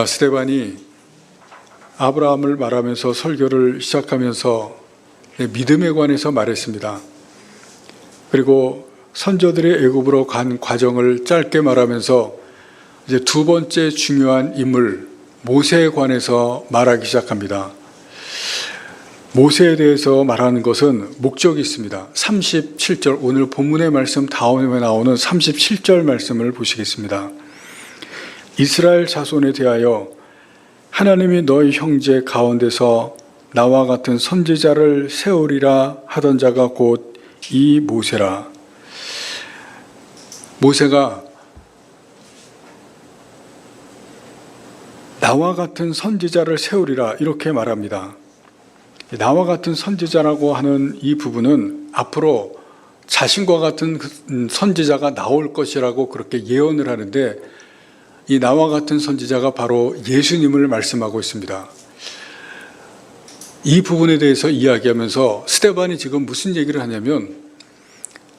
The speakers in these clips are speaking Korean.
스데반이 아브라함을 말하면서 설교를 시작하면서 믿음에 관해서 말했습니다. 그리고 선조들의 애굽으로 간 과정을 짧게 말하면서 이제 두 번째 중요한 인물 모세에 관해서 말하기 시작합니다. 모세에 대해서 말하는 것은 목적이 있습니다. 37절, 오늘 본문의 말씀 다음에 나오는 37절 말씀을 보시겠습니다. 이스라엘 자손에 대하여 하나님이 너희 형제 가운데서 나와 같은 선지자를 세우리라 하던 자가 곧 이 모세라. 모세가 나와 같은 선지자를 세우리라 이렇게 말합니다. 나와 같은 선지자라고 하는 이 부분은 앞으로 자신과 같은 선지자가 나올 것이라고 그렇게 예언을 하는데, 이 나와 같은 선지자가 바로 예수님을 말씀하고 있습니다. 이 부분에 대해서 이야기하면서 스데반이 지금 무슨 얘기를 하냐면,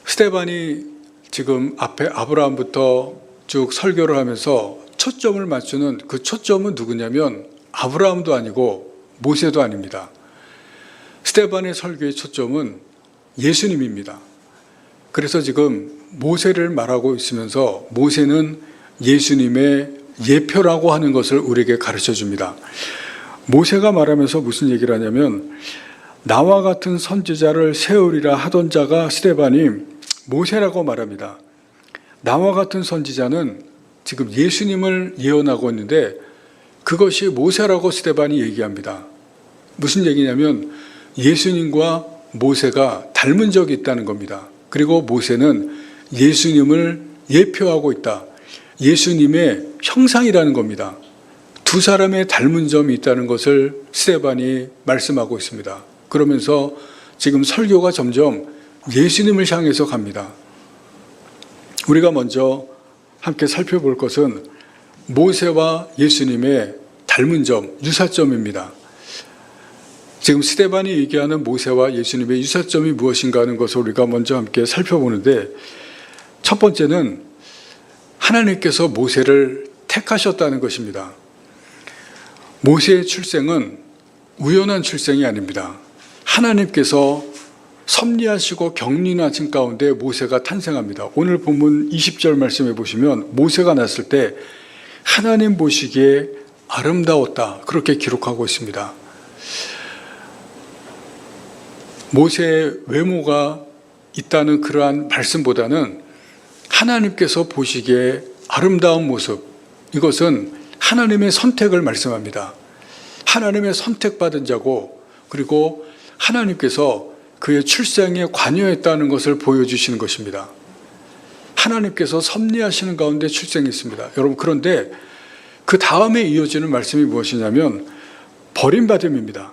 스데반이 지금 앞에 아브라함부터 쭉 설교를 하면서 초점을 맞추는 그 초점은 누구냐면 아브라함도 아니고 모세도 아닙니다. 스데반의 설교의 초점은 예수님입니다. 그래서 지금 모세를 말하고 있으면서 모세는 예수님의 예표라고 하는 것을 우리에게 가르쳐 줍니다. 모세가 말하면서 무슨 얘기를 하냐면, 나와 같은 선지자를 세우리라 하던 자가 스데반이 모세라고 말합니다. 나와 같은 선지자는 지금 예수님을 예언하고 있는데 그것이 모세라고 스데반이 얘기합니다. 무슨 얘기냐면 예수님과 모세가 닮은 적이 있다는 겁니다. 그리고 모세는 예수님을 예표하고 있다. 예수님의 형상이라는 겁니다. 두 사람의 닮은 점이 있다는 것을 스데반이 말씀하고 있습니다. 그러면서 지금 설교가 점점 예수님을 향해서 갑니다. 우리가 먼저 함께 살펴볼 것은 모세와 예수님의 닮은 점, 유사점입니다. 지금 스데반이 얘기하는 모세와 예수님의 유사점이 무엇인가 하는 것을 우리가 먼저 함께 살펴보는데, 첫 번째는 하나님께서 모세를 택하셨다는 것입니다. 모세의 출생은 우연한 출생이 아닙니다. 하나님께서 섭리하시고 경륜하신 가운데 모세가 탄생합니다. 오늘 본문 20절 말씀해 보시면 모세가 났을 때 하나님 보시기에 아름다웠다, 그렇게 기록하고 있습니다. 모세의 외모가 있다는 그러한 말씀보다는 하나님께서 보시기에 아름다운 모습, 이것은 하나님의 선택을 말씀합니다. 하나님의 선택받은 자고, 그리고 하나님께서 그의 출생에 관여했다는 것을 보여주시는 것입니다. 하나님께서 섭리하시는 가운데 출생했습니다. 여러분, 그런데 그 다음에 이어지는 말씀이 무엇이냐면 버림받음입니다.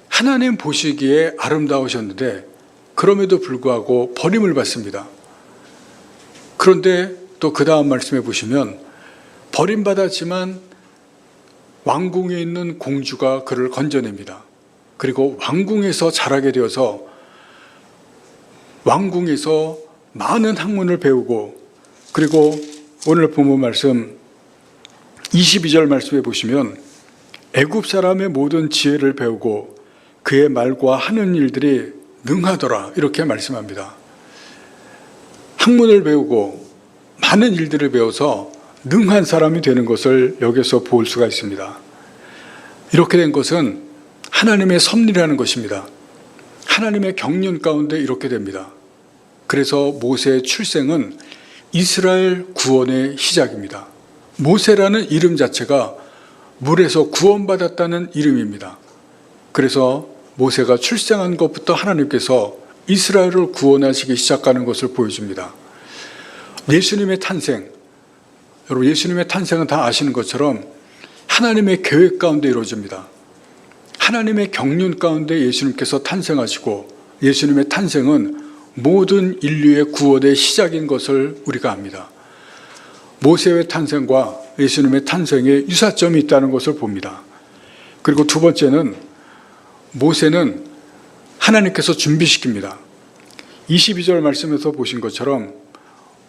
하나님 보시기에 아름다우셨는데 그럼에도 불구하고 버림을 받습니다. 그런데 또 그 다음 말씀해 보시면 버림받았지만 왕궁에 있는 공주가 그를 건져냅니다. 그리고 왕궁에서 자라게 되어서 왕궁에서 많은 학문을 배우고, 그리고 오늘 본문 말씀 22절 말씀해 보시면 애굽 사람의 모든 지혜를 배우고 그의 말과 하는 일들이 능하더라, 이렇게 말씀합니다. 학문을 배우고 많은 일들을 배워서 능한 사람이 되는 것을 여기서 볼 수가 있습니다. 이렇게 된 것은 하나님의 섭리라는 것입니다. 하나님의 경륜 가운데 이렇게 됩니다. 그래서 모세의 출생은 이스라엘 구원의 시작입니다. 모세라는 이름 자체가 물에서 구원받았다는 이름입니다. 그래서 모세가 출생한 것부터 하나님께서 이스라엘을 구원하시기 시작하는 것을 보여줍니다. 예수님의 탄생, 여러분, 예수님의 탄생은 다 아시는 것처럼 하나님의 계획 가운데 이루어집니다. 하나님의 경륜 가운데 예수님께서 탄생하시고, 예수님의 탄생은 모든 인류의 구원의 시작인 것을 우리가 압니다. 모세의 탄생과 예수님의 탄생에 유사점이 있다는 것을 봅니다. 그리고 두 번째는 모세는 하나님께서 준비시킵니다. 22절 말씀에서 보신 것처럼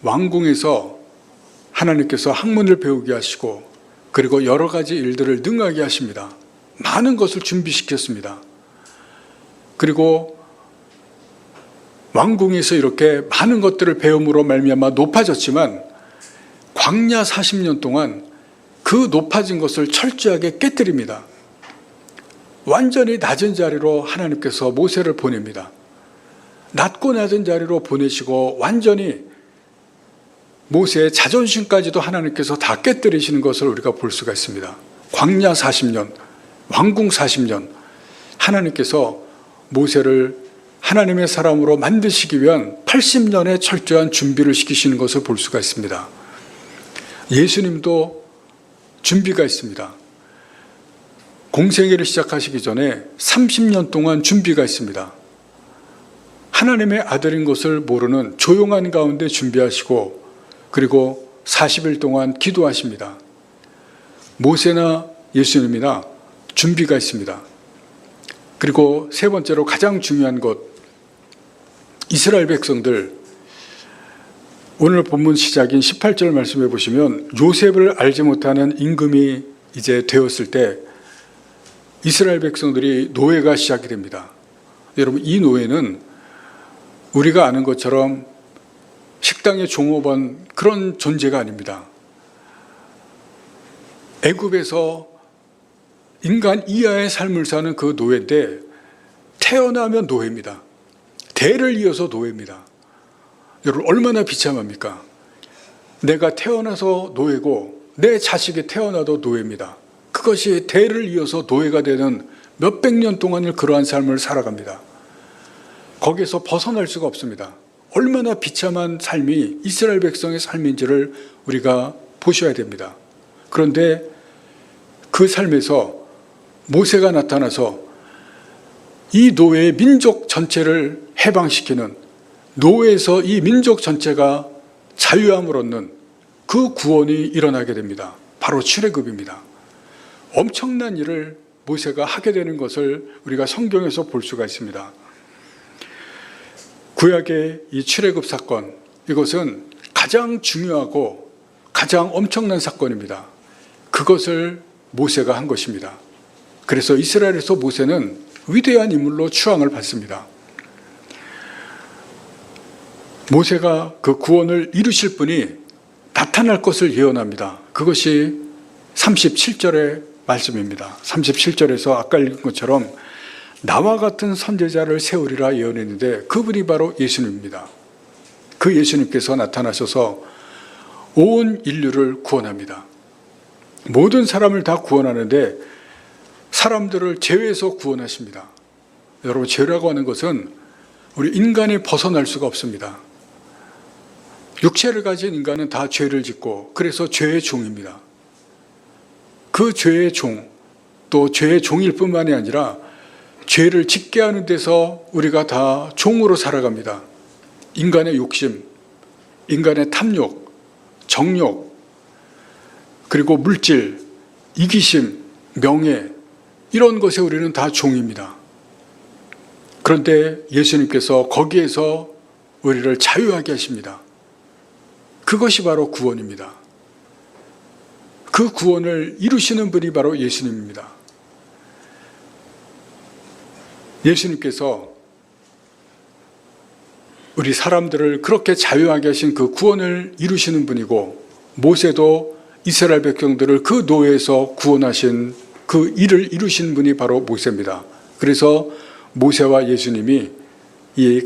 왕궁에서 하나님께서 학문을 배우게 하시고, 그리고 여러 가지 일들을 능하게 하십니다. 많은 것을 준비시켰습니다. 그리고 왕궁에서 이렇게 많은 것들을 배움으로 말미암아 높아졌지만 광야 40년 동안 그 높아진 것을 철저하게 깨뜨립니다. 완전히 낮은 자리로 하나님께서 모세를 보냅니다. 낮고 낮은 자리로 보내시고 완전히 모세의 자존심까지도 하나님께서 다 깨뜨리시는 것을 우리가 볼 수가 있습니다. 광야 40년, 왕궁 40년, 하나님께서 모세를 하나님의 사람으로 만드시기 위한 80년의 철저한 준비를 시키시는 것을 볼 수가 있습니다. 예수님도 준비가 있습니다. 공생애를 시작하시기 전에 30년 동안 준비가 있습니다. 하나님의 아들인 것을 모르는 조용한 가운데 준비하시고 그리고 40일 동안 기도하십니다. 모세나 예수님이나 준비가 있습니다. 그리고 세 번째로 가장 중요한 것, 이스라엘 백성들, 오늘 본문 시작인 18절 말씀해 보시면 요셉을 알지 못하는 임금이 이제 되었을 때 이스라엘 백성들이 노예가 시작이 됩니다. 여러분, 이 노예는 우리가 아는 것처럼 식당의 종업원 그런 존재가 아닙니다. 애굽에서 인간 이하의 삶을 사는 그 노예인데 태어나면 노예입니다. 대를 이어서 노예입니다. 여러분, 얼마나 비참합니까? 내가 태어나서 노예고 내 자식이 태어나도 노예입니다. 그것이 대를 이어서 노예가 되는 몇백 년 동안을 그러한 삶을 살아갑니다. 거기에서 벗어날 수가 없습니다. 얼마나 비참한 삶이 이스라엘 백성의 삶인지를 우리가 보셔야 됩니다. 그런데 그 삶에서 모세가 나타나서 이 노예의 민족 전체를 해방시키는, 노예에서 이 민족 전체가 자유함을 얻는 그 구원이 일어나게 됩니다. 바로 출애굽입니다. 엄청난 일을 모세가 하게 되는 것을 우리가 성경에서 볼 수가 있습니다. 구약의 이 출애굽 사건, 이것은 가장 중요하고 가장 엄청난 사건입니다. 그것을 모세가 한 것입니다. 그래서 이스라엘에서 모세는 위대한 인물로 추앙을 받습니다. 모세가 그 구원을 이루실 분이 나타날 것을 예언합니다. 그것이 37절의 말씀입니다. 37절에서 아까 읽은 것처럼 나와 같은 선지자를 세우리라 예언했는데 그분이 바로 예수님입니다. 그 예수님께서 나타나셔서 온 인류를 구원합니다. 모든 사람을 다 구원하는데 사람들을 죄에서 구원하십니다. 여러분, 죄라고 하는 것은 우리 인간이 벗어날 수가 없습니다. 육체를 가진 인간은 다 죄를 짓고 그래서 죄의 종입니다. 그 죄의 종, 또 죄의 종일 뿐만이 아니라 죄를 짓게 하는 데서 우리가 다 종으로 살아갑니다. 인간의 욕심, 인간의 탐욕, 정욕, 그리고 물질, 이기심, 명예, 이런 것에 우리는 다 종입니다. 그런데 예수님께서 거기에서 우리를 자유하게 하십니다. 그것이 바로 구원입니다. 그 구원을 이루시는 분이 바로 예수님입니다. 예수님께서 우리 사람들을 그렇게 자유하게 하신 그 구원을 이루시는 분이고, 모세도 이스라엘 백성들을 그 노예에서 구원하신 그 일을 이루신 분이 바로 모세입니다. 그래서 모세와 예수님이 이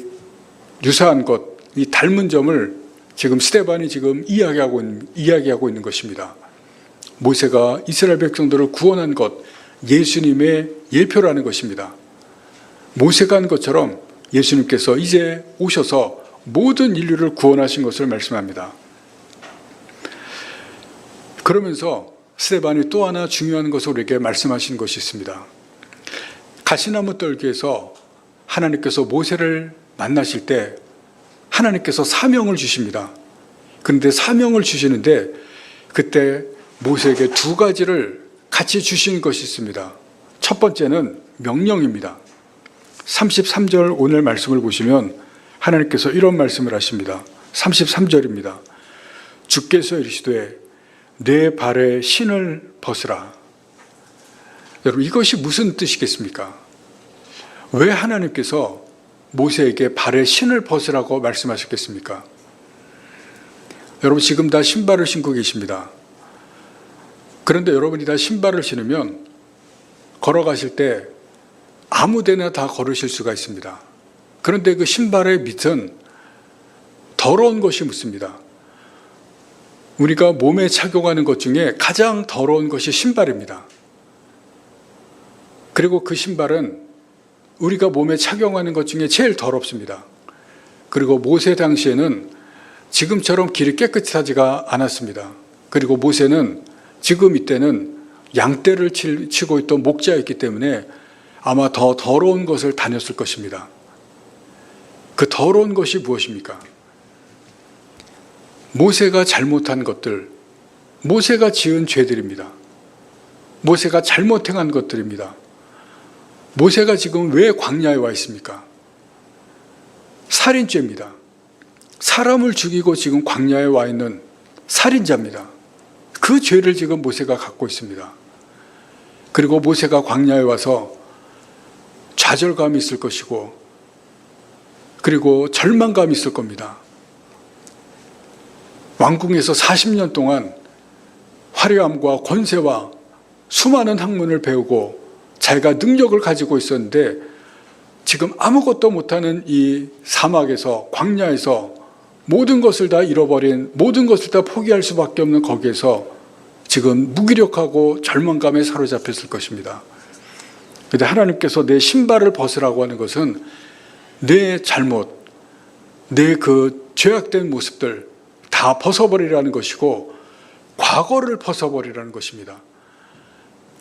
유사한 것, 이 닮은 점을 지금 스데반이 지금 이야기하고 있는 것입니다. 모세가 이스라엘 백성들을 구원한 것, 예수님의 예표라는 것입니다. 모세가 한 것처럼 예수님께서 이제 오셔서 모든 인류를 구원하신 것을 말씀합니다. 그러면서 스데반이 또 하나 중요한 것을 우리에게 말씀하신 것이 있습니다. 가시나무 떨기에서 하나님께서 모세를 만나실 때 하나님께서 사명을 주십니다. 그런데 사명을 주시는데 그때 모세에게 두 가지를 같이 주신 것이 있습니다. 첫 번째는 명령입니다. 33절 오늘 말씀을 보시면 하나님께서 이런 말씀을 하십니다. 33절입니다. 주께서 이르시되 내 발에 신을 벗으라. 여러분, 이것이 무슨 뜻이겠습니까? 왜 하나님께서 모세에게 발에 신을 벗으라고 말씀하셨겠습니까? 여러분, 지금 다 신발을 신고 계십니다. 그런데 여러분이 다 신발을 신으면 걸어가실 때 아무 데나 다 걸으실 수가 있습니다. 그런데 그 신발의 밑은 더러운 것이 묻습니다. 우리가 몸에 착용하는 것 중에 가장 더러운 것이 신발입니다. 그리고 그 신발은 우리가 몸에 착용하는 것 중에 제일 더럽습니다. 그리고 모세 당시에는 지금처럼 길이 깨끗하지가 않았습니다. 그리고 모세는 지금 이때는 양떼를 치고 있던 목자였기 때문에 아마 더 더러운 것을 다녔을 것입니다. 그 더러운 것이 무엇입니까? 모세가 잘못한 것들, 모세가 지은 죄들입니다. 모세가 잘못 행한 것들입니다. 모세가 지금 왜 광야에 와 있습니까? 살인죄입니다. 사람을 죽이고 지금 광야에 와 있는 살인자입니다. 그 죄를 지금 모세가 갖고 있습니다. 그리고 모세가 광야에 와서 좌절감이 있을 것이고, 그리고 절망감이 있을 겁니다. 왕궁에서 40년 동안 화려함과 권세와 수많은 학문을 배우고 자기가 능력을 가지고 있었는데 지금 아무것도 못하는 이 사막에서, 광야에서 모든 것을 다 잃어버린, 모든 것을 다 포기할 수밖에 없는 거기에서 지금 무기력하고 절망감에 사로잡혔을 것입니다. 그런데 하나님께서 내 신발을 벗으라고 하는 것은 내 잘못, 내 그 죄악된 모습들 다 벗어버리라는 것이고, 과거를 벗어버리라는 것입니다.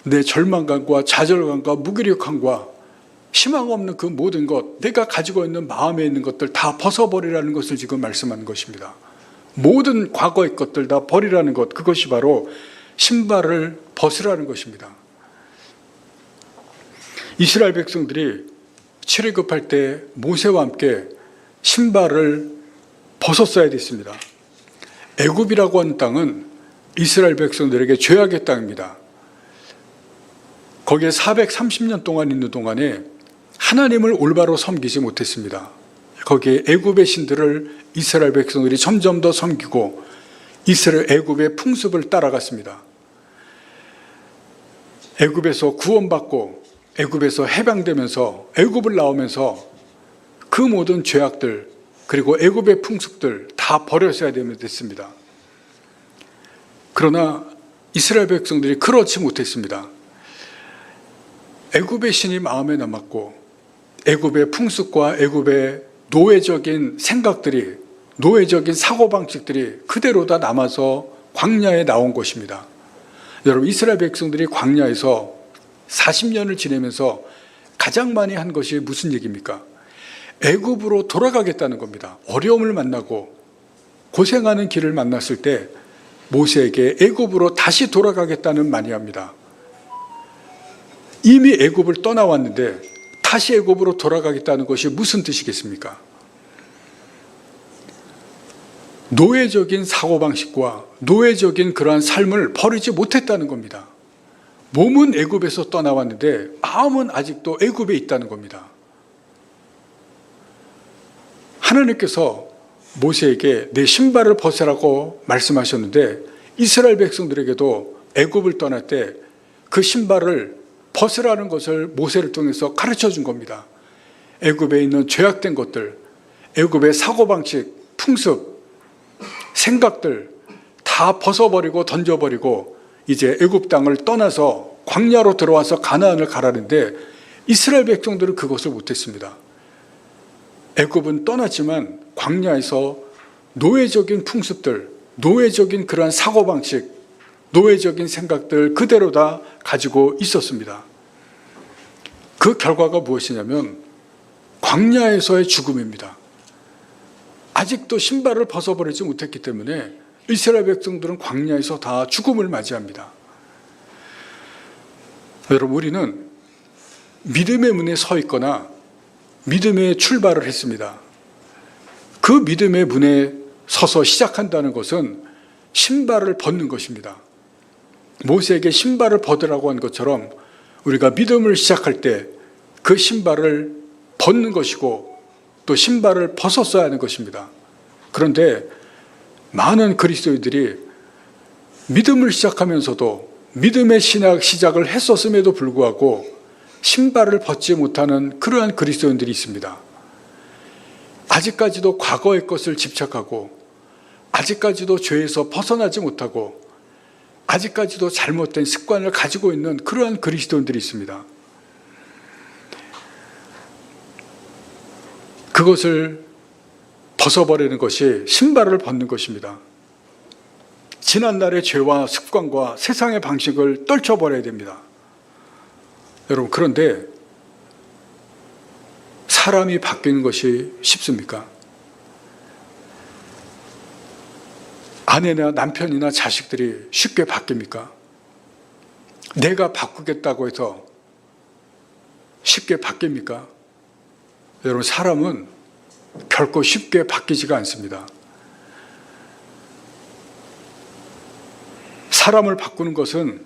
내 절망감과 좌절감과 무기력함과 희망 없는 그 모든 것, 내가 가지고 있는 마음에 있는 것들 다 벗어버리라는 것을 지금 말씀하는 것입니다. 모든 과거의 것들 다 버리라는 것, 그것이 바로 신발을 벗으라는 것입니다. 이스라엘 백성들이 출애굽할 때 모세와 함께 신발을 벗었어야 됐습니다. 애굽이라고 하는 땅은 이스라엘 백성들에게 죄악의 땅입니다. 거기에 430년 동안 있는 동안에 하나님을 올바로 섬기지 못했습니다. 거기에 애굽의 신들을 이스라엘 백성들이 점점 더 섬기고 애굽의 풍습을 따라갔습니다. 애굽에서 구원받고 애굽에서 해방되면서 애굽을 나오면서 그 모든 죄악들, 그리고 애굽의 풍습들 다 버렸어야 됐습니다. 그러나 이스라엘 백성들이 그렇지 못했습니다. 애굽의 신이 마음에 남았고 애굽의 풍습과 애굽의 노예적인 생각들이, 노예적인 사고방식들이 그대로 다 남아서 광야에 나온 것입니다. 여러분, 이스라엘 백성들이 광야에서 40년을 지내면서 가장 많이 한 것이 무슨 얘기입니까? 애굽으로 돌아가겠다는 겁니다. 어려움을 만나고 고생하는 길을 만났을 때 모세에게 애굽으로 다시 돌아가겠다는 많이 합니다. 이미 애굽을 떠나왔는데 다시 애굽으로 돌아가겠다는 것이 무슨 뜻이겠습니까? 노예적인 사고방식과 노예적인 그러한 삶을 버리지 못했다는 겁니다. 몸은 애굽에서 떠나왔는데 마음은 아직도 애굽에 있다는 겁니다. 하나님께서 모세에게 내 신발을 벗으라고 말씀하셨는데 이스라엘 백성들에게도 애굽을 떠날 때 그 신발을 벗으라는 것을 모세를 통해서 가르쳐 준 겁니다. 애굽에 있는 죄악된 것들, 애굽의 사고방식, 풍습, 생각들 다 벗어버리고 던져버리고 이제 애굽 땅을 떠나서 광야로 들어와서 가나안을 가라는데 이스라엘 백성들은 그것을 못했습니다. 애굽은 떠났지만 광야에서 노예적인 풍습들, 노예적인 그러한 사고방식, 노예적인 생각들 그대로 다 가지고 있었습니다. 그 결과가 무엇이냐면 광야에서의 죽음입니다. 아직도 신발을 벗어버리지 못했기 때문에 이스라엘 백성들은 광야에서 다 죽음을 맞이합니다. 여러분, 우리는 믿음의 문에 서 있거나 믿음의 출발을 했습니다. 그 믿음의 문에 서서 시작한다는 것은 신발을 벗는 것입니다. 모세에게 신발을 벗으라고 한 것처럼 우리가 믿음을 시작할 때 그 신발을 벗는 것이고 또 신발을 벗었어야 하는 것입니다. 그런데 많은 그리스도인들이 믿음을 시작하면서도 믿음의 신학 시작을 했었음에도 불구하고 신발을 벗지 못하는 그러한 그리스도인들이 있습니다. 아직까지도 과거의 것을 집착하고 아직까지도 죄에서 벗어나지 못하고 아직까지도 잘못된 습관을 가지고 있는 그러한 그리스도인들이 있습니다. 그것을 벗어버리는 것이 신발을 벗는 것입니다. 지난날의 죄와 습관과 세상의 방식을 떨쳐버려야 됩니다. 여러분, 그런데 사람이 바뀌는 것이 쉽습니까? 아내나 남편이나 자식들이 쉽게 바뀝니까? 내가 바꾸겠다고 해서 쉽게 바뀝니까? 여러분, 사람은 결코 쉽게 바뀌지가 않습니다. 사람을 바꾸는 것은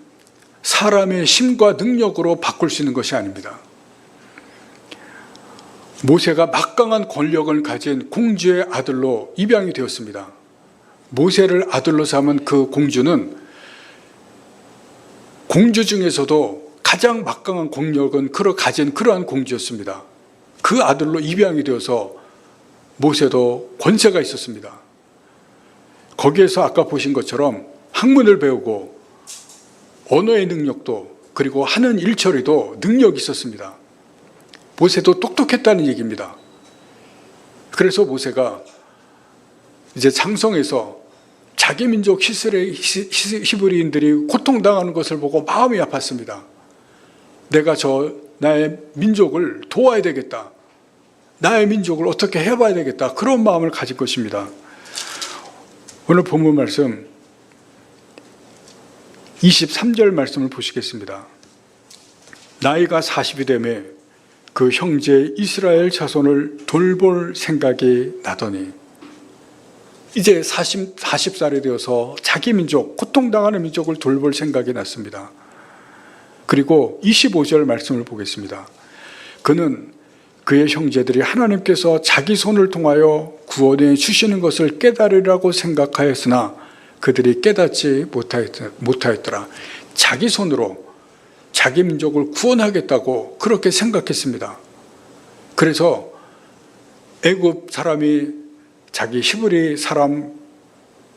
사람의 힘과 능력으로 바꿀 수 있는 것이 아닙니다. 모세가 막강한 권력을 가진 공주의 아들로 입양이 되었습니다. 모세를 아들로 삼은 그 공주는 공주 중에서도 가장 막강한 권력은 가진 그러한 공주였습니다. 그 아들로 입양이 되어서 모세도 권세가 있었습니다. 거기에서 아까 보신 것처럼 학문을 배우고 언어의 능력도 그리고 하는 일처리도 능력이 있었습니다. 모세도 똑똑했다는 얘기입니다. 그래서 모세가 이제 장성에서 자기 민족 히브리인들이 고통당하는 것을 보고 마음이 아팠습니다. 내가 나의 민족을 도와야 되겠다. 나의 민족을 어떻게 해봐야 되겠다. 그런 마음을 가진 것입니다. 오늘 본문 말씀 23절 말씀을 보시겠습니다. 나이가 40이 되매 그 형제 이스라엘 자손을 돌볼 생각이 나더니, 이제 40살이 되어서 자기 민족, 고통당하는 민족을 돌볼 생각이 났습니다. 그리고 25절 말씀을 보겠습니다. 그는 그의 형제들이 하나님께서 자기 손을 통하여 구원해 주시는 것을 깨달으라고 생각하였으나 그들이 깨닫지 못하였더라. 자기 손으로 자기 민족을 구원하겠다고 그렇게 생각했습니다. 그래서 애굽 사람이 자기 히브리 사람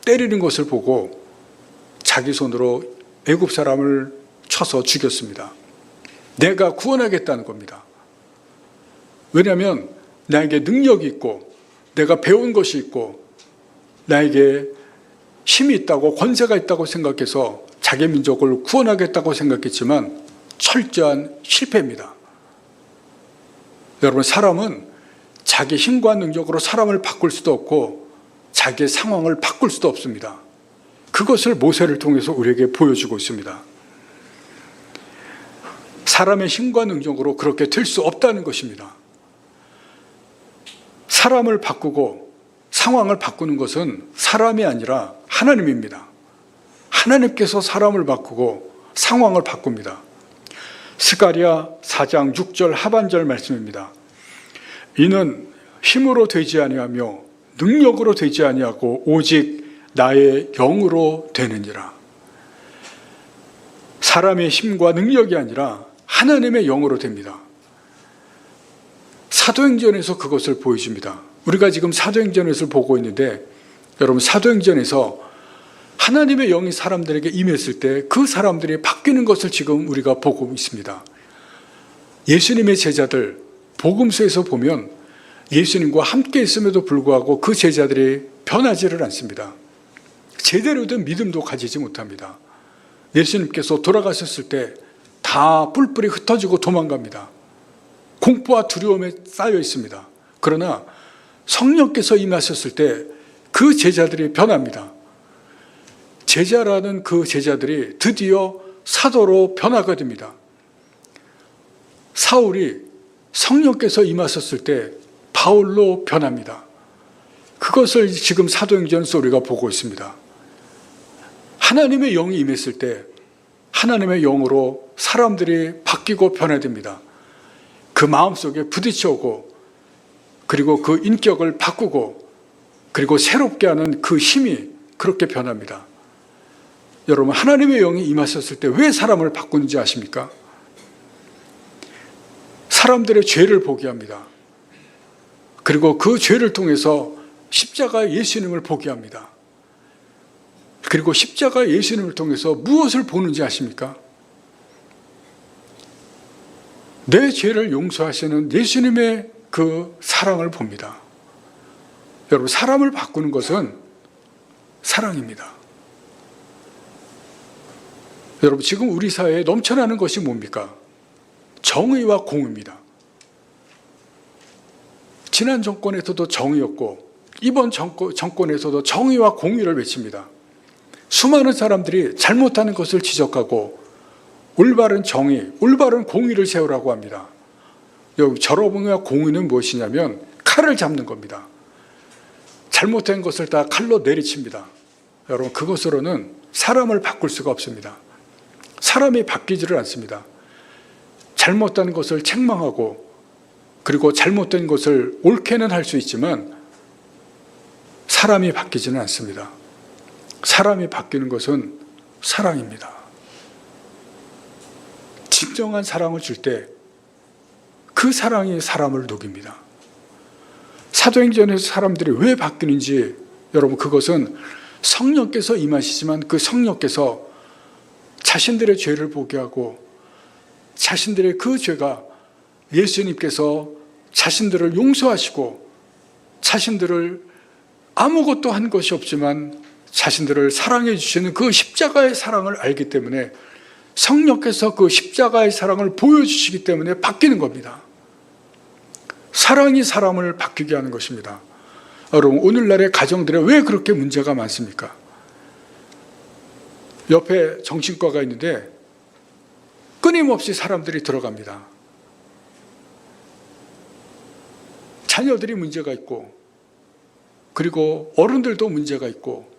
때리는 것을 보고 자기 손으로 애굽 사람을 쳐서 죽였습니다. 내가 구원하겠다는 겁니다. 왜냐하면 나에게 능력이 있고 내가 배운 것이 있고 나에게 힘이 있다고 권세가 있다고 생각해서 자기 민족을 구원하겠다고 생각했지만 철저한 실패입니다. 여러분, 사람은 자기 힘과 능력으로 사람을 바꿀 수도 없고 자기의 상황을 바꿀 수도 없습니다. 그것을 모세를 통해서 우리에게 보여주고 있습니다. 사람의 힘과 능력으로 그렇게 될 수 없다는 것입니다. 사람을 바꾸고 상황을 바꾸는 것은 사람이 아니라 하나님입니다. 하나님께서 사람을 바꾸고 상황을 바꿉니다. 스가랴 4장 6절 하반절 말씀입니다. 이는 힘으로 되지 아니하며 능력으로 되지 아니하고 오직 나의 영으로 되느니라. 사람의 힘과 능력이 아니라 하나님의 영으로 됩니다. 사도행전에서 그것을 보여줍니다. 우리가 지금 사도행전을 보고 있는데, 여러분, 사도행전에서 하나님의 영이 사람들에게 임했을 때 그 사람들이 바뀌는 것을 지금 우리가 보고 있습니다. 예수님의 제자들, 복음서에서 보면 예수님과 함께 있음에도 불구하고 그 제자들이 변하지를 않습니다. 제대로 된 믿음도 가지지 못합니다. 예수님께서 돌아가셨을 때 다 뿔뿔이 흩어지고 도망갑니다. 공포와 두려움에 쌓여 있습니다. 그러나 성령께서 임하셨을 때 그 제자들이 변합니다. 제자라는 그 제자들이 드디어 사도로 변화가 됩니다. 사울이 성령께서 임하셨을 때 바울로 변합니다. 그것을 지금 사도행전에서 우리가 보고 있습니다. 하나님의 영이 임했을 때 하나님의 영으로 사람들이 바뀌고 변화됩니다. 그 마음속에 부딪혀오고 그리고 그 인격을 바꾸고 그리고 새롭게 하는 그 힘이 그렇게 변합니다. 여러분, 하나님의 영이 임하셨을 때 왜 사람을 바꾸는지 아십니까? 사람들의 죄를 보게 합니다. 그리고 그 죄를 통해서 십자가 예수님을 보게 합니다. 그리고 십자가 예수님을 통해서 무엇을 보는지 아십니까? 내 죄를 용서하시는 예수님의 그 사랑을 봅니다. 여러분, 사람을 바꾸는 것은 사랑입니다. 여러분, 지금 우리 사회에 넘쳐나는 것이 뭡니까? 정의와 공의입니다. 지난 정권에서도 정의였고 이번 정권에서도 정의와 공의를 외칩니다. 수많은 사람들이 잘못하는 것을 지적하고 올바른 정의, 올바른 공의를 세우라고 합니다. 여기 정의와 공의는 무엇이냐면 칼을 잡는 겁니다. 잘못된 것을 다 칼로 내리칩니다. 여러분, 그것으로는 사람을 바꿀 수가 없습니다. 사람이 바뀌지를 않습니다. 잘못된 것을 책망하고 그리고 잘못된 것을 옳게는 할 수 있지만 사람이 바뀌지는 않습니다. 사람이 바뀌는 것은 사랑입니다. 진정한 사랑을 줄 때 그 사랑이 사람을 녹입니다. 사도행전에서 사람들이 왜 바뀌는지 여러분, 그것은 성령께서 임하시지만 그 성령께서 자신들의 죄를 보게 하고 자신들의 그 죄가 예수님께서 자신들을 용서하시고 자신들을 아무것도 한 것이 없지만 자신들을 사랑해 주시는 그 십자가의 사랑을 알기 때문에 성령께서 그 십자가의 사랑을 보여주시기 때문에 바뀌는 겁니다. 사랑이 사람을 바뀌게 하는 것입니다. 여러분, 오늘날의 가정들에 왜 그렇게 문제가 많습니까? 옆에 정신과가 있는데 끊임없이 사람들이 들어갑니다. 자녀들이 문제가 있고 그리고 어른들도 문제가 있고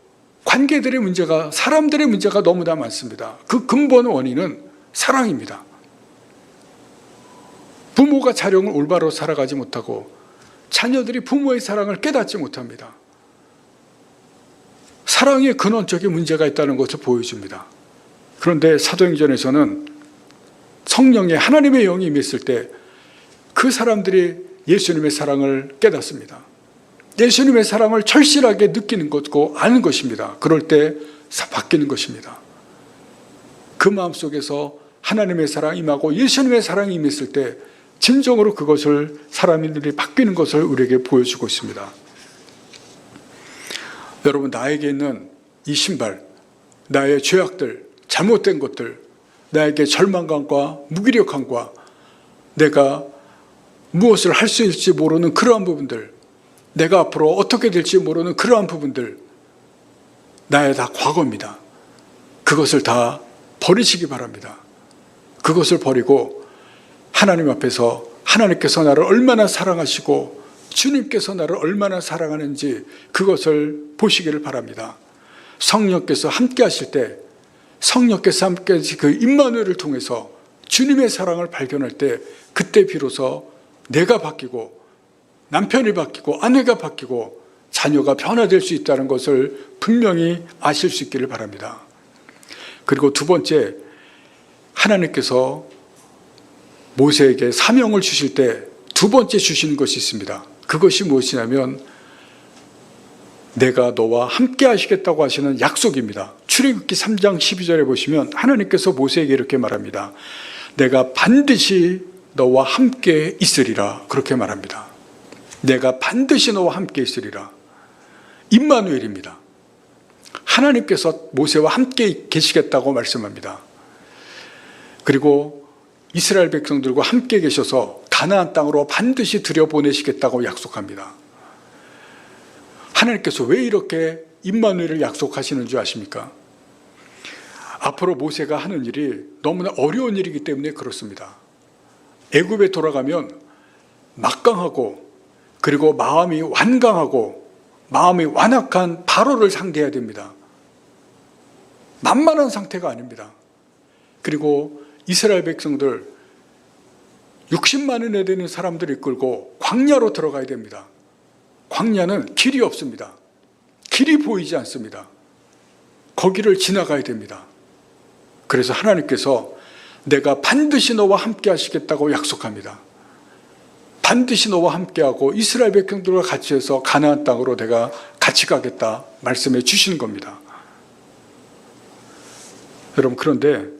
관계들의 문제가, 사람들의 문제가 너무나 많습니다. 그 근본 원인은 사랑입니다. 부모가 자녀를 올바로 살아가지 못하고 자녀들이 부모의 사랑을 깨닫지 못합니다. 사랑의 근원적인 문제가 있다는 것을 보여줍니다. 그런데 사도행전에서는 성령의 하나님의 영이 임했을 때 그 사람들이 예수님의 사랑을 깨닫습니다. 예수님의 사랑을 절실하게 느끼는 것고 아는 것입니다. 그럴 때 바뀌는 것입니다. 그 마음속에서 하나님의 사랑이 임하고 예수님의 사랑이 임했을 때 진정으로 그것을 사람들이 바뀌는 것을 우리에게 보여주고 있습니다. 여러분, 나에게 있는 이 신발, 나의 죄악들, 잘못된 것들, 나에게 절망감과 무기력함과 내가 무엇을 할 수 있을지 모르는 그러한 부분들, 내가 앞으로 어떻게 될지 모르는 그러한 부분들, 나의 다 과거입니다. 그것을 다 버리시기 바랍니다. 그것을 버리고 하나님 앞에서 하나님께서 나를 얼마나 사랑하시고 주님께서 나를 얼마나 사랑하는지 그것을 보시기를 바랍니다. 성령께서 함께 하실 때, 성령께서 함께 하신 그 임마누엘을 통해서 주님의 사랑을 발견할 때 그때 비로소 내가 바뀌고 남편이 바뀌고 아내가 바뀌고 자녀가 변화될 수 있다는 것을 분명히 아실 수 있기를 바랍니다. 그리고 두 번째, 하나님께서 모세에게 사명을 주실 때 두 번째 주시는 것이 있습니다. 그것이 무엇이냐면 내가 너와 함께 하시겠다고 하시는 약속입니다. 출애굽기 3장 12절에 보시면 하나님께서 모세에게 이렇게 말합니다. 내가 반드시 너와 함께 있으리라, 그렇게 말합니다. 내가 반드시 너와 함께 있으리라. 임마누엘입니다. 하나님께서 모세와 함께 계시겠다고 말씀합니다. 그리고 이스라엘 백성들과 함께 계셔서 가나안 땅으로 반드시 들여보내시겠다고 약속합니다. 하나님께서 왜 이렇게 임마누엘을 약속하시는 줄 아십니까? 앞으로 모세가 하는 일이 너무나 어려운 일이기 때문에 그렇습니다. 애굽에 돌아가면 막강하고 그리고 마음이 완강하고 마음이 완악한 바로를 상대해야 됩니다. 만만한 상태가 아닙니다. 그리고 이스라엘 백성들 60만원에 되는 사람들을 이끌고 광야로 들어가야 됩니다. 광야는 길이 없습니다. 길이 보이지 않습니다. 거기를 지나가야 됩니다. 그래서 하나님께서 내가 반드시 너와 함께 하시겠다고 약속합니다. 반드시 너와 함께하고 이스라엘 백성들과 같이 해서 가나안 땅으로 내가 같이 가겠다 말씀해 주시는 겁니다. 여러분, 그런데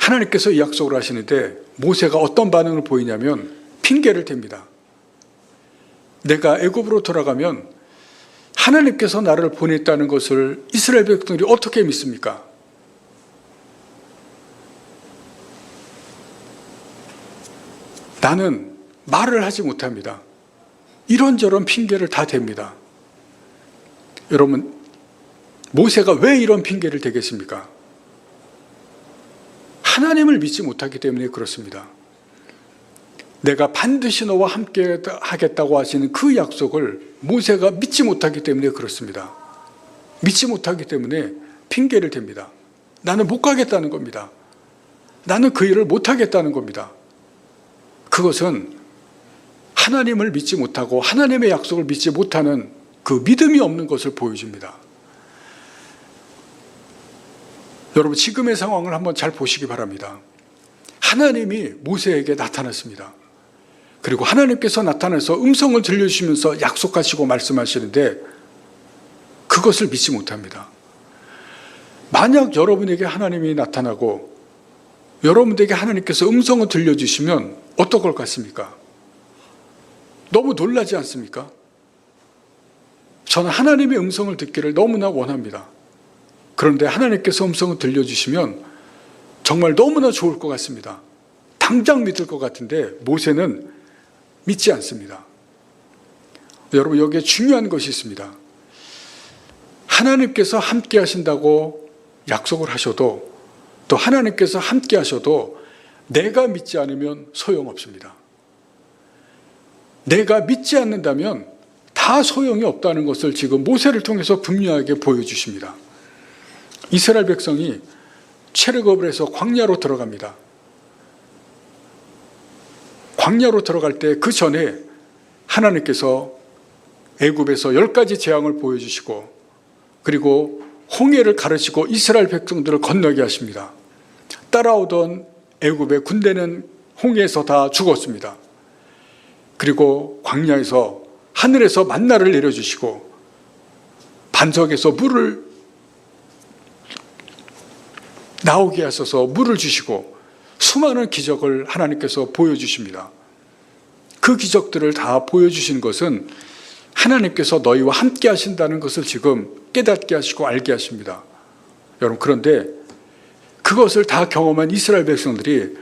하나님께서 이 약속을 하시는데 모세가 어떤 반응을 보이냐면 핑계를 댑니다. 내가 애굽으로 돌아가면 하나님께서 나를 보냈다는 것을 이스라엘 백성들이 어떻게 믿습니까? 나는 말을 하지 못합니다. 이런저런 핑계를 다 댑니다. 여러분, 모세가 왜 이런 핑계를 대겠습니까? 하나님을 믿지 못하기 때문에 그렇습니다. 내가 반드시 너와 함께 하겠다고 하시는 그 약속을 모세가 믿지 못하기 때문에 그렇습니다. 믿지 못하기 때문에 핑계를 댑니다. 나는 못 가겠다는 겁니다. 나는 그 일을 못 하겠다는 겁니다. 그것은 하나님을 믿지 못하고 하나님의 약속을 믿지 못하는 그 믿음이 없는 것을 보여줍니다. 여러분, 지금의 상황을 한번 잘 보시기 바랍니다. 하나님이 모세에게 나타났습니다. 그리고 하나님께서 나타나서 음성을 들려주시면서 약속하시고 말씀하시는데 그것을 믿지 못합니다. 만약 여러분에게 하나님이 나타나고 여러분에게 하나님께서 음성을 들려주시면 어떨 것 같습니까? 너무 놀라지 않습니까? 저는 하나님의 음성을 듣기를 너무나 원합니다. 그런데 하나님께서 음성을 들려주시면 정말 너무나 좋을 것 같습니다. 당장 믿을 것 같은데 모세는 믿지 않습니다. 여러분, 여기에 중요한 것이 있습니다. 하나님께서 함께 하신다고 약속을 하셔도 또 하나님께서 함께 하셔도 내가 믿지 않으면 소용없습니다. 내가 믿지 않는다면 다 소용이 없다는 것을 지금 모세를 통해서 분명하게 보여주십니다. 이스라엘 백성이 출애굽을 해서 광야로 들어갑니다. 광야로 들어갈 때 그 전에 하나님께서 애굽에서 10가지 재앙을 보여주시고 그리고 홍해를 가르치고 이스라엘 백성들을 건너게 하십니다. 따라오던 애굽의 군대는 홍해에서 다 죽었습니다. 그리고 광야에서 하늘에서 만나를 내려주시고 반석에서 물을 나오게 하셔서 물을 주시고 수많은 기적을 하나님께서 보여주십니다. 그 기적들을 다 보여주신 것은 하나님께서 너희와 함께 하신다는 것을 지금 깨닫게 하시고 알게 하십니다. 여러분, 그런데 그것을 다 경험한 이스라엘 백성들이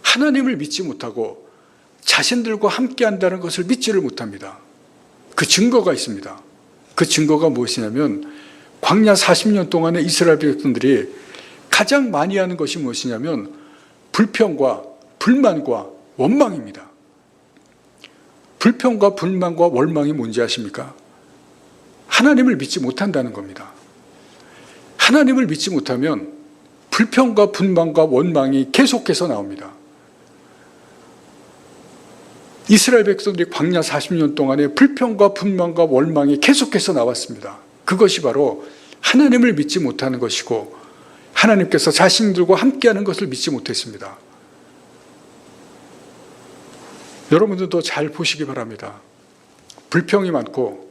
하나님을 믿지 못하고 자신들과 함께 한다는 것을 믿지를 못합니다. 그 증거가 있습니다. 그 증거가 무엇이냐면 광야 40년 동안의 이스라엘 백성들이 가장 많이 하는 것이 무엇이냐면 불평과 불만과 원망입니다. 불평과 불만과 원망이 뭔지 아십니까? 하나님을 믿지 못한다는 겁니다. 하나님을 믿지 못하면 불평과 불만과 원망이 계속해서 나옵니다. 이스라엘 백성들이 광야 40년 동안에 불평과 불만과 원망이 계속해서 나왔습니다. 그것이 바로 하나님을 믿지 못하는 것이고 하나님께서 자신들과 함께하는 것을 믿지 못했습니다. 여러분들도 잘 보시기 바랍니다. 불평이 많고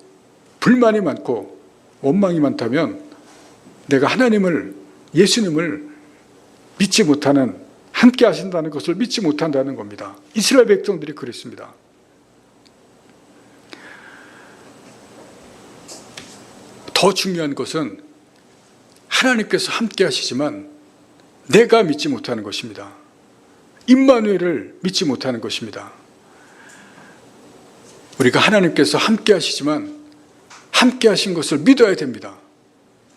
불만이 많고 원망이 많다면 내가 하나님을, 예수님을 믿지 못하는, 함께 하신다는 것을 믿지 못한다는 겁니다. 이스라엘 백성들이 그랬습니다. 더 중요한 것은 하나님께서 함께 하시지만 내가 믿지 못하는 것입니다. 임마누엘을 믿지 못하는 것입니다. 우리가 하나님께서 함께 하시지만 함께 하신 것을 믿어야 됩니다.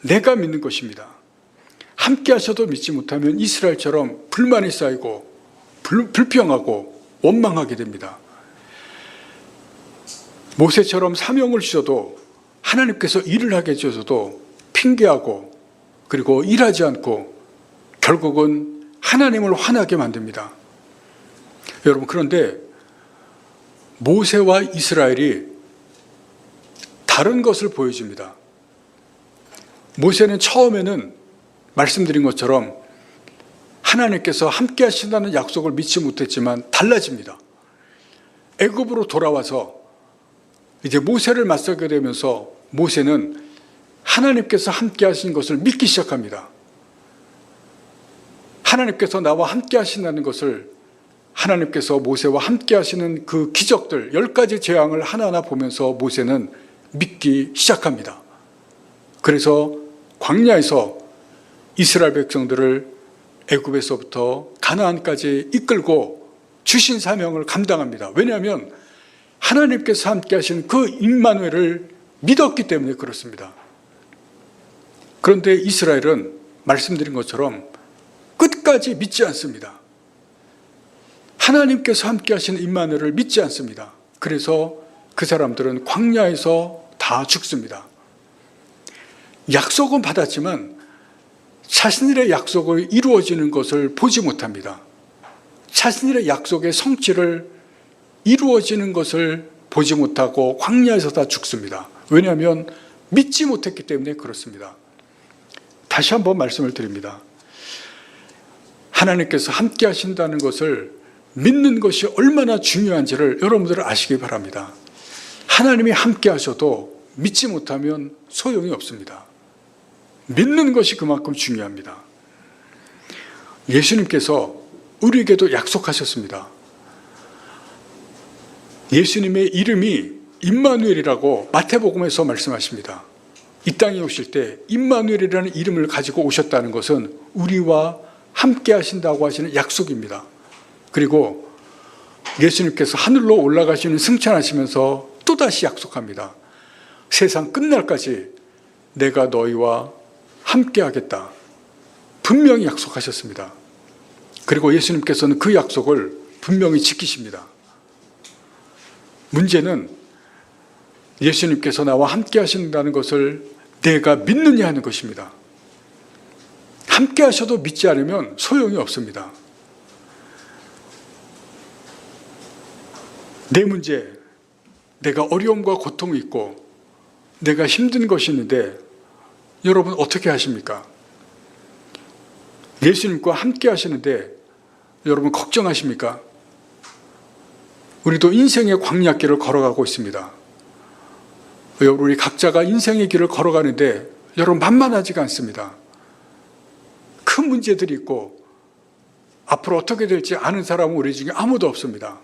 내가 믿는 것입니다. 함께 하셔도 믿지 못하면 이스라엘처럼 불만이 쌓이고 불평하고 원망하게 됩니다. 모세처럼 사명을 주셔도 하나님께서 일을 하게 해주셔도 핑계하고 그리고 일하지 않고 결국은 하나님을 화나게 만듭니다. 여러분, 그런데 모세와 이스라엘이 다른 것을 보여줍니다. 모세는 처음에는 말씀드린 것처럼 하나님께서 함께 하신다는 약속을 믿지 못했지만 달라집니다. 애굽으로 돌아와서 이제 모세를 맞서게 되면서 모세는 하나님께서 함께 하신 것을 믿기 시작합니다. 하나님께서 나와 함께 하신다는 것을, 하나님께서 모세와 함께 하시는 그 기적들 10가지 재앙을 하나하나 보면서 모세는 믿기 시작합니다. 그래서 광야에서 이스라엘 백성들을 애굽에서부터 가나안까지 이끌고 주신 사명을 감당합니다. 왜냐하면 하나님께서 함께 하신 그 임마누엘을 믿었기 때문에 그렇습니다. 그런데 이스라엘은 말씀드린 것처럼 끝까지 믿지 않습니다. 하나님께서 함께 하시는 임마누엘을 믿지 않습니다. 그래서 그 사람들은 광야에서 다 죽습니다. 약속은 받았지만 자신들의 약속을 이루어지는 것을 보지 못합니다. 자신들의 약속의 성취를 이루어지는 것을 보지 못하고 광야에서 다 죽습니다. 왜냐하면 믿지 못했기 때문에 그렇습니다. 다시 한번 말씀을 드립니다. 하나님께서 함께 하신다는 것을 믿는 것이 얼마나 중요한지를 여러분들 아시기 바랍니다. 하나님이 함께 하셔도 믿지 못하면 소용이 없습니다. 믿는 것이 그만큼 중요합니다. 예수님께서 우리에게도 약속하셨습니다. 예수님의 이름이 임마누엘이라고 마태복음에서 말씀하십니다. 이 땅에 오실 때 임마누엘이라는 이름을 가지고 오셨다는 것은 우리와 함께 하신다고 하시는 약속입니다. 그리고 예수님께서 하늘로 올라가시는 승천하시면서 또다시 약속합니다. 세상 끝날까지 내가 너희와 함께 하겠다. 분명히 약속하셨습니다. 그리고 예수님께서는 그 약속을 분명히 지키십니다. 문제는 예수님께서 나와 함께 하신다는 것을 내가 믿느냐 하는 것입니다. 함께 하셔도 믿지 않으면 소용이 없습니다. 내 문제, 내가 어려움과 고통이 있고 내가 힘든 것이 있는데 여러분 어떻게 하십니까? 예수님과 함께 하시는데 여러분 걱정하십니까? 우리도 인생의 광야길을 걸어가고 있습니다. 우리 각자가 인생의 길을 걸어가는데 여러분 만만하지가 않습니다. 큰 문제들이 있고 앞으로 어떻게 될지 아는 사람은 우리 중에 아무도 없습니다.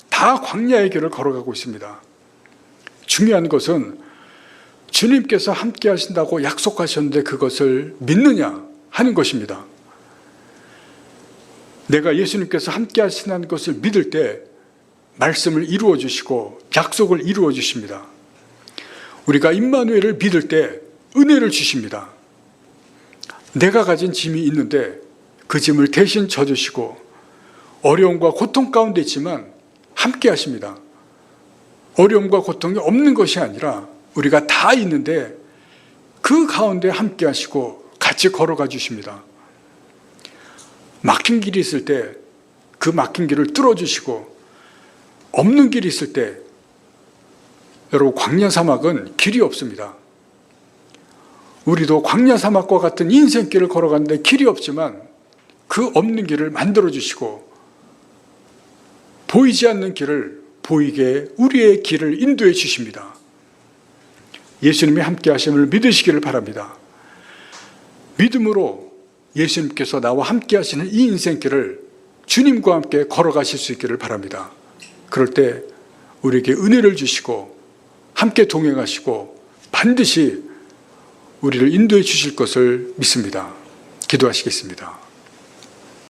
다 광야의 길을 걸어가고 있습니다. 중요한 것은 주님께서 함께 하신다고 약속하셨는데 그것을 믿느냐 하는 것입니다. 내가 예수님께서 함께 하신다는 것을 믿을 때 말씀을 이루어 주시고 약속을 이루어 주십니다. 우리가 임마누엘을 믿을 때 은혜를 주십니다. 내가 가진 짐이 있는데 그 짐을 대신 져주시고 어려움과 고통 가운데 있지만 함께 하십니다. 어려움과 고통이 없는 것이 아니라 우리가 다 있는데 그 가운데 함께 하시고 같이 걸어가 주십니다. 막힌 길이 있을 때 그 막힌 길을 뚫어주시고 없는 길이 있을 때 여러분 광야 사막은 길이 없습니다. 우리도 광야 사막과 같은 인생길을 걸어가는데 길이 없지만 그 없는 길을 만들어주시고 보이지 않는 길을 보이게 우리의 길을 인도해 주십니다. 예수님이 함께 하심을 믿으시기를 바랍니다. 믿음으로 예수님께서 나와 함께 하시는 이 인생길을 주님과 함께 걸어가실 수 있기를 바랍니다. 그럴 때 우리에게 은혜를 주시고 함께 동행하시고 반드시 우리를 인도해 주실 것을 믿습니다. 기도하시겠습니다.